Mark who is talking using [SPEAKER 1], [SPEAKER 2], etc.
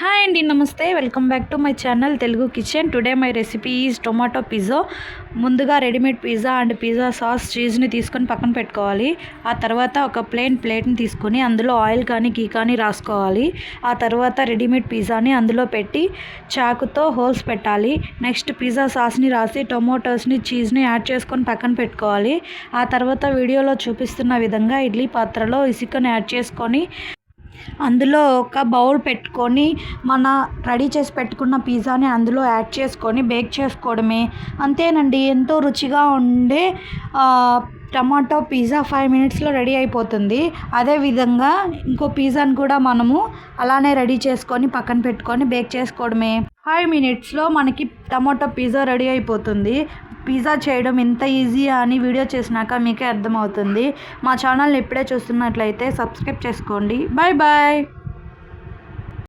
[SPEAKER 1] Hi అండి, నమస్తే. Welcome back to my channel Telugu kitchen. Today my recipe is tomato pizza. ముందుగా readymade pizza and pizza sauce చీజ్ని తీసుకొని పక్కన పెట్టుకోవాలి. ఆ తర్వాత ఒక ప్లేట్ని తీసుకొని అందులో ఆయిల్ కానీ గీ కానీ రాసుకోవాలి. ఆ తర్వాత రెడీమేడ్ పిజ్జాని అందులో పెట్టి చాకుతో హోల్స్ పెట్టాలి. నెక్స్ట్ పిజ్జా సాస్ని రాసి టొమాటోస్ని చీజ్ని యాడ్ చేసుకొని పక్కన పెట్టుకోవాలి. ఆ తర్వాత వీడియోలో చూపిస్తున్న విధంగా ఇడ్లీ పాత్రలో ఇసుకని యాడ్ చేసుకొని అందులో ఒక బౌల్ పెట్టుకొని మన రెడీ చేసి పెట్టుకున్న పిజ్జాని అందులో యాడ్ చేసుకొని బేక్ చేసుకోవడమే. అంతేనండి, ఎంతో రుచిగా ఉండే టమాటో పిజ్జా 5 మినిట్స్లో రెడీ అయిపోతుంది. అదేవిధంగా ఇంకో పిజ్జాని కూడా మనము అలానే రెడీ చేసుకొని పక్కన పెట్టుకొని బేక్ చేసుకోవడమే. 5 మినిట్స్లో మనకి టమాటో పిజ్జా రెడీ అయిపోతుంది. పిజ్జా చేయడం ఎంత ఈజీ అని వీడియో చేసినాక మీకే అర్థమవుతుంది. మా ఛానల్ని ఇప్పుడే చూస్తున్నట్లయితే సబ్స్క్రైబ్ చేసుకోండి. Bye bye.